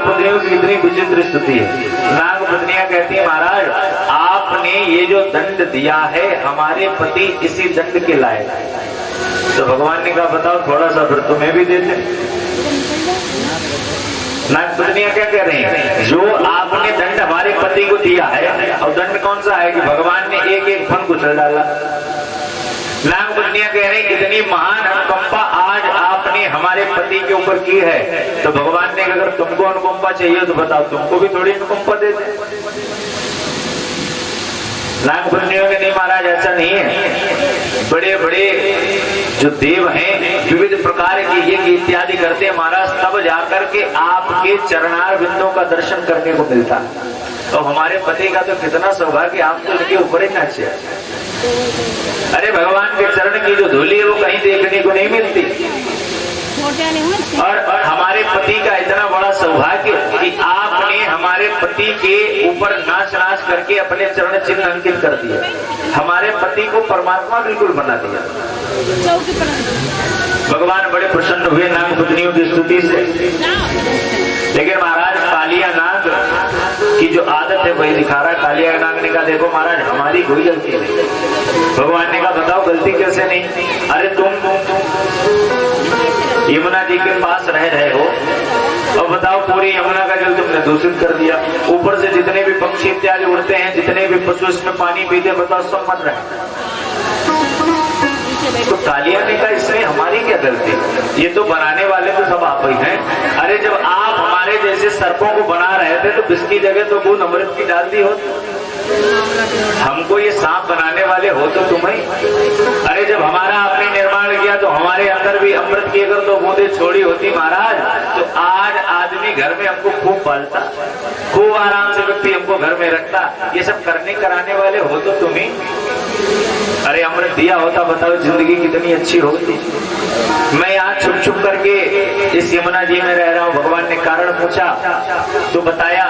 पत्नियों की इतनी विचित्र स्थिति है। नाग पत्नियां कहती है महाराज आपने ये जो दंड दिया है हमारे पति इसी दंड के लायक है। तो भगवान ने कहा बताओ थोड़ा सा फिर तुम्हें भी देते। नाग पत्नियां क्या कह रही हैं, जो आपने दंड हमारे पति को दिया है, और दंड कौन सा है कि भगवान ने एक एक फन कुचल डाला। नाग पत्नियां कह रही इतनी महान अनुकंपा आज आपने हमारे पति के ऊपर की है, तो भगवान ने अगर तुमको अनुकंपा चाहिए तो बताओ तुमको भी थोड़ी अनुकंपा दे दे। नाग पत्नियों के नहीं महाराज ऐसा नहीं है, बड़े बड़े जो देव हैं विविध प्रकार के यज्ञ इत्यादि करते हैं महाराज, तब जाकर के आपके चरणार बिंदों का दर्शन करने को मिलता है। तो हमारे पति का तो कितना सौभाग्य आपको इनके ऊपर ही नाचे। अरे भगवान के चरण की जो धूली है वो कहीं देखने को नहीं मिलती। और हमारे पति का इतना बड़ा सौभाग्य कि आपने हमारे पति के ऊपर नाच नाच करके अपने चरण चिन्ह अंकित कर दिया, हमारे पति को परमात्मा बिल्कुल बना दिया। भगवान बड़े प्रसन्न हुए नाग पत्नियों की स्तुति से। लेकिन महाराज कालिया नाग की जो आदत है वही दिखा रहा है। कालिया नाग ने कहा देखो महाराज हमारी कोई गलती नहीं। भगवान ने कहा बताओ गलती कैसे नहीं। अरे तुम यमुना जी के पास रह रहे हो और बताओ पूरी यमुना का जल तुमने दूषित कर दिया। ऊपर से जितने भी पक्षी इत्यादि उड़ते हैं, जितने भी पशु इसमें पानी पीते, बताओ सब मर रहे। तो कालिया ने कहा इसमें हमारी क्या गलती, ये तो बनाने वाले तो सब आप ही हैं। अरे जब आप हमारे जैसे सर्पों को बना रहे थे तो बिस्की जगह तो बूंद अमृत की डाल दी हो। हमको ये सांप बनाने वाले हो तो तुम ही। अरे जब हमारा आपने निर्माण किया तो हमारे अंदर भी अमृत की अगर दो बूंदे छोड़ी होती महाराज, तो आज आदमी घर में हमको खूब पालता, खूब आराम से व्यक्ति हमको घर में रखता। ये सब करने कराने वाले हो तो तुम ही। अरे अमृत दिया होता बताओ जिंदगी कितनी अच्छी होती। मैं यहाँ छुप छुप करके इस यमुना जी में रह रहा हूँ। भगवान ने कारण पूछा तो बताया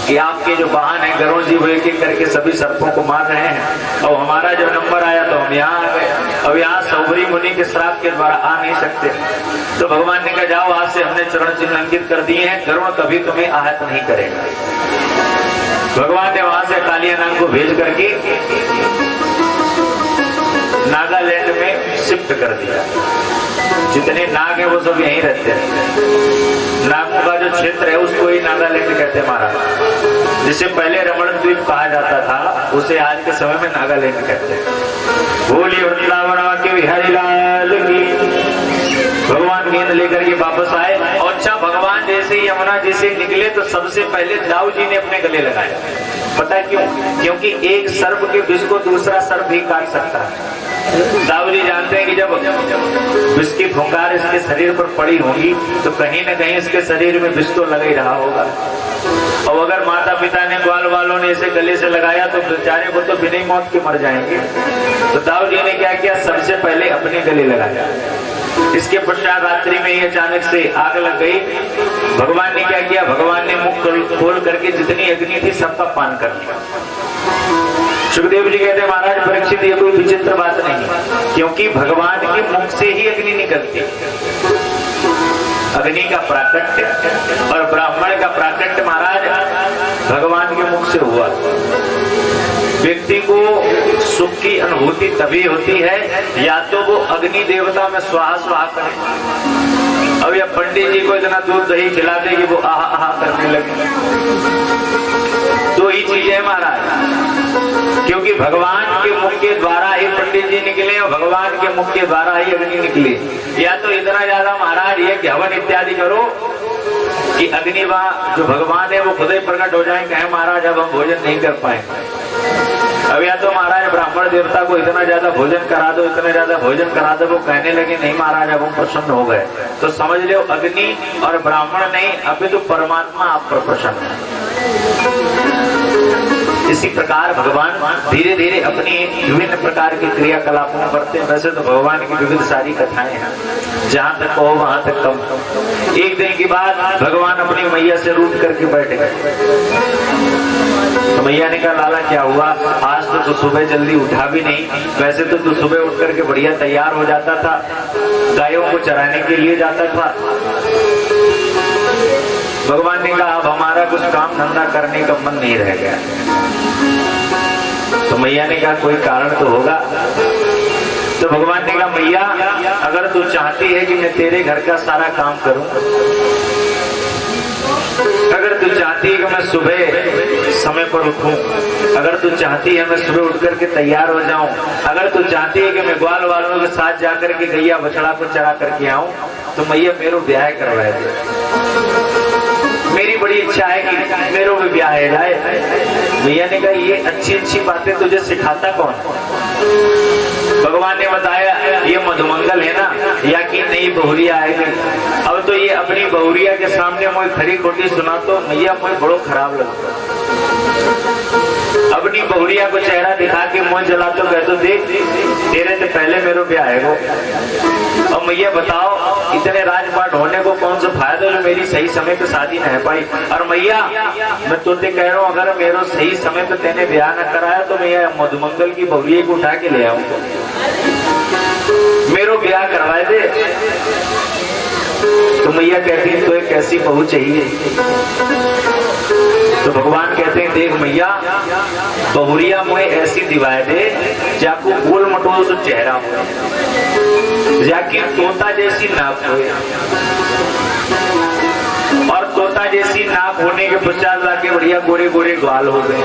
कि आपके जो वाहन है गरुड़ जी वो एक एक करके सभी सर्पों को मार रहे हैं, और हमारा जब नंबर आया तो हम यहाँ आ गए। अब यहाँ सौभरी मुनि के श्राप के द्वारा आ नहीं सकते। तो भगवान ने कहा जाओ आज से हमने चरण चिन्ह अंकित कर दिए हैं, गरुड़ कभी तुम्हें आहत नहीं करेगा। भगवान ने वहां से कालिया नाग को भेज करके नागालैंड में शिफ्ट कर दिया। जितने नाग है वो सब यहीं रहते हैं। नागों का जो क्षेत्र है उसको ही नागालैंड कहते हैं महाराज। जिसे पहले रमण द्वीप कहा जाता था उसे आज के समय में नागालैंड कहते हैं। बोलिए वृंदावन के बिहारी लाल की। भगवान गेंद लेकर के वापस आए और अच्छा भगवान जैसे ही यमुना जी से निकले तो सबसे पहले दाऊ जी ने अपने गले लगाया। पता है क्यों? क्योंकि एक सर्प के विष को दूसरा सर्प भी काट सकता है। दाऊ जी जानते हैं कि जब विष की फुंकार इसके शरीर पर पड़ी होगी तो कहीं न कहीं इसके शरीर में विष तो लग ही रहा होगा। और अगर माता पिता ने ग्वाल वालों ने इसे गले से लगाया तो बेचारे वो तो बिना मौत के मर जाएंगे। तो दाऊ जी ने क्या किया, सबसे पहले अपने गले लगाया। इसके पश्चात रात्रि में ही अचानक से आग लग गई। भगवान ने क्या किया, भगवान ने मुख खोल करके जितनी अग्नि थी सबका पान कर लिया। सुखदेव जी कहते हैं महाराज परीक्षित ये कोई विचित्र बात नहीं, क्योंकि भगवान के मुख से ही अग्नि निकलती। अग्नि का प्राकट्य और ब्राह्मण का प्राकट्य महाराज भगवान के मुख से हुआ। व्यक्ति को सुख की अनुभूति तभी होती है या तो वो अग्नि देवता में स्वाहा स्वाहा करे। अब या पंडित जी को इतना दूध दही खिला दे कि वो आहा आहा करने लगे। दो ही चीजें महाराज, क्योंकि भगवान के मुख के द्वारा ही पंडित जी निकले और भगवान के मुख के द्वारा ही अग्नि निकले। या तो इतना ज्यादा महाराज ये हवन इत्यादि करो कि अग्नि वहां जो भगवान है वो खुद ही प्रकट हो जाए, कहे महाराज अब हम भोजन नहीं कर पाएंगे। अब या तो महाराज ब्राह्मण देवता को इतना ज्यादा भोजन करा दो, इतना ज्यादा भोजन करा दो, वो कहने लगे नहीं महाराज अब हम प्रसन्न हो गए। तो समझ लो अग्नि और ब्राह्मण नहीं, अभी तो परमात्मा आप पर प्रसन्न है। इसी प्रकार भगवान धीरे धीरे अपनी विभिन्न प्रकार की क्रियाकलापों करते हैं। वैसे तो भगवान की विविध सारी कथाएं हैं, जहाँ तक कहो वहां तक कम। एक दिन की बात भगवान अपनी मैया से रूठ करके बैठ गए। तो मैया ने कहा लाला क्या हुआ, आज तो तू सुबह जल्दी उठा भी नहीं। वैसे तो तू सुबह उठ करके बढ़िया तैयार हो जाता था, गायों को चराने के लिए जाता था। भगवान ने कहा अब हमारा कुछ काम धंधा करने का मन नहीं रह गया। तो मैया ने कहा कोई कारण तो होगा। तो भगवान ने कहा मैया अगर तू चाहती है कि मैं तेरे घर का सारा काम करूं, अगर तू चाहती है कि मैं सुबह समय पर उठूं, अगर तू चाहती है मैं सुबह उठ करके तैयार हो जाऊं, अगर तू चाहती है कि मैं ग्वाल वालों के साथ जाकर के गैया बछड़ा को चरा करके आऊं, तो मैया मेरे ब्याह करवाए दे। मेरी बड़ी इच्छा है कि मेरे भी ब्याह जाए। मैया ने कहा ये अच्छी बातें तुझे सिखाता कौन? भगवान ने बताया ये मधुमंगल है ना, या कि नई बहुरिया आएगी। अब तो ये अपनी बहुरिया के सामने मुझे खरी खोटी सुना तो मैया मुझे बड़ो खराब लगता। अपनी बहुरिया को चेहरा दिखा के मुंह जला तो कह तो देख तेरे से पहले मेरे ब्याह है वो। और मैया बताओ इतने राजपाट होने को कौन सा फायदा जो मेरी सही समय पे शादी न है पाई। और मैया मैं तुझे कह रहा हूँ अगर मेरा सही समय पे तेने ब्याह न कराया तो मैं मधुमंगल की बहुरिया को उठा के ले आऊंगा, मेरो ब्याह करवाए दे। तो मैया कहती है तो एक ऐसी बहू चाहिए। तो भगवान कहते हैं देख मैया बहुरिया मुझे ऐसी दिवाए दे जाको गोल मटोल से चेहरा हो, जाकी तोता जैसी नाक हो, और तोता जैसी नाक होने के पश्चात लाके बढ़िया गोरे गोरे ग्वाल हो गए।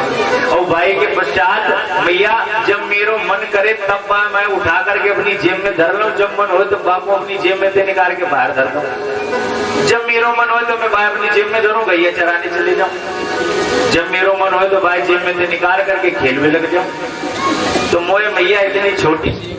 और भाई के पश्चात मैया जब मेरो मन करे तब मैं उठा करके अपनी जेब में धर लूं, जब मन हो तो बापू अपनी जेब में से निकाल के बाहर धर दूं, जब मेरो मन हो तो मैं भाई अपनी जेब में धरूं गैया चराने चले जाऊं, जब मेरो मन हो तो भाई जेब में से निकाल करके खेल में लग जाऊं। तो मोए मैया इतनी छोटी सी